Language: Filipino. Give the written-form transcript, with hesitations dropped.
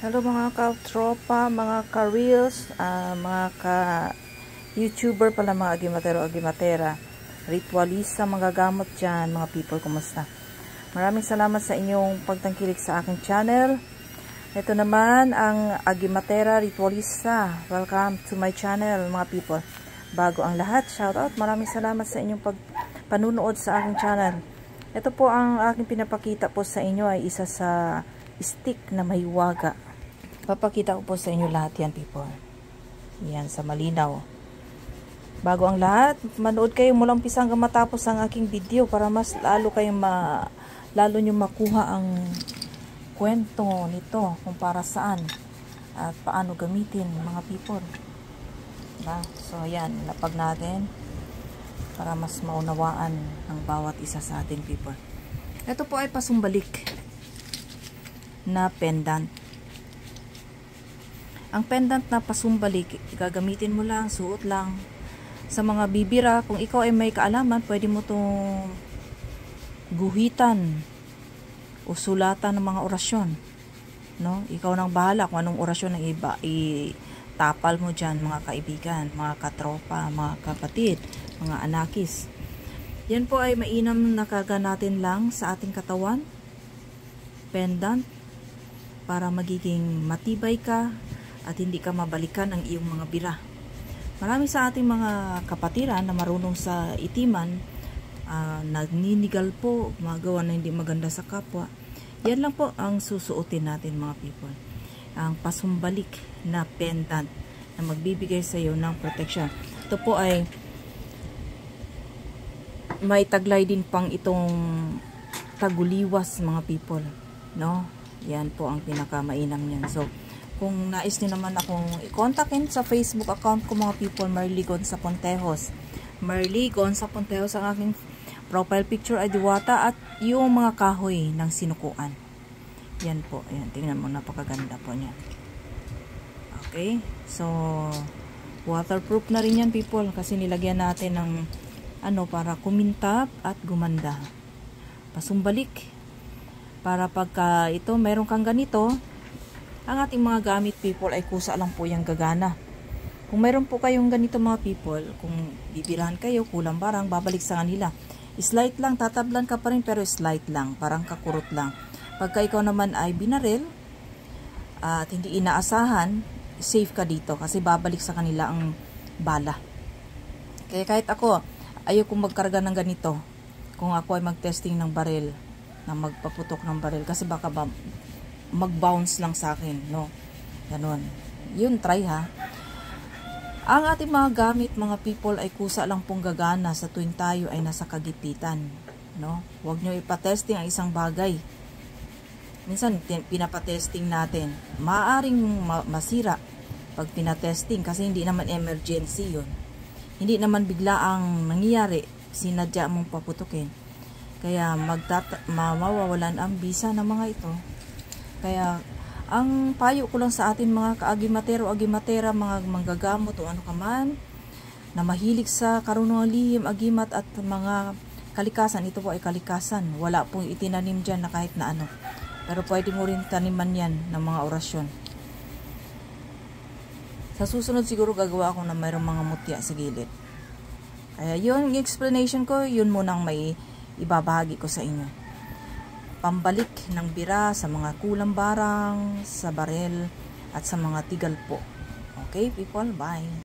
Hello mga ka-tropa, mga ka-reels, mga ka-YouTuber pala, mga agimatero-agimatera, ritualista, mga gamot dyan, mga people, kumusta? Maraming salamat sa inyong pagtangkilik sa aking channel. Ito naman ang Agimatera Ritualista. Welcome to my channel, mga people. Bago ang lahat, shoutout, maraming salamat sa inyong panunood sa aking channel. Ito po ang aking pinapakita po sa inyo ay isa sa stick na may waga. Papakita ko po sa inyo lahat yan, people. Yan, sa malinaw. Bago ang lahat, manood kayo mula umpisa hanggang matapos ang aking video para mas lalo kayong lalo nyo makuha ang kwento nito kung para saan at paano gamitin, mga people. Diba? So, yan, lapag natin para mas maunawaan ang bawat isa sa ating people. Ito po ay pasumbalik na pendant. Ang pendant na pasumbalik, gagamitin mo lang, suot lang. Sa mga bibira, kung ikaw ay may kaalaman, pwede mo itong guhitan o sulatan ng mga orasyon. No? Ikaw nang bahala kung anong orasyon ang iba. Itapal mo dyan, mga kaibigan, mga katropa, mga kapatid, mga anakis. Yan po ay mainam na kaganatin lang sa ating katawan. Pendant. Para magiging matibay ka at hindi ka mabalikan ang iyong mga bira. Marami sa ating mga kapatiran na marunong sa itiman, nagninigal po, magawa na hindi maganda sa kapwa. Yan lang po ang susuotin natin, mga people. Ang pasumbalik na pendant na magbibigay sa iyo ng protection. Ito po ay may taglay din pang itong taguliwas, mga people. No? Yan po ang pinakamainam niyan. So, kung nais niyo naman akong i-contactin sa Facebook account ko, mga people, Marly Gonza Pontejos. Marly Gonza Pontejos ang aking profile picture ay diwata at yung mga kahoy ng sinukuan. Yan po. Ayan, tingnan mo, napakaganda po niyan. Okay? So, waterproof na rin yan, people, kasi nilagyan natin ng para kumintab at gumanda. Pasumbalik. Para pagka ito, meron kang ganito, ang ating mga gamit, people, ay kusa lang po yung gagana. Kung meron po kayong ganito, mga people, kung bibirahan kayo, kulang barang, babalik sa kanila. Slight lang, tatablan ka pa rin, pero slight lang, parang kakurot lang. Pagka ikaw naman ay binaril, at hindi inaasahan, safe ka dito, kasi babalik sa kanila ang bala. Kaya kahit ako, ayokong magkarga ng ganito, kung ako ay mag-testing ng baril, na magpaputok ng baril, kasi baka mag-bounce lang sa akin, no? Ganon. Yun, try ha. Ang ating mga gamit, mga people, ay kusa lang pong gagana sa tuwing tayo ay nasa kagipitan, no? Huwag nyo ipatesting ang isang bagay. Minsan, pinapatesting natin. Maaaring masira pag pinatesting, kasi hindi naman emergency yun. Hindi naman bigla ang nangyayari, sinadya mong paputukin. Kaya mawawalan ang bisa ng mga ito. Kaya ang payo ko lang sa atin, mga ka-agimatero-agimatera, mga manggagamot o ano ka man, na mahilig sa karunungang lihim, agimat at mga kalikasan. Ito po ay kalikasan. Wala pong itinanim dyan na kahit na ano. Pero pwede mo rin taniman yan ng mga orasyon. Sa susunod siguro gagawa ako na mayroong mga mutya sa gilid. Kaya yun, yung explanation ko, yun munang may ibabahagi ko sa inyo. Pambalik ng bira sa mga kulang barang, sa barel, at sa mga tigal po. Okay, people? Bye!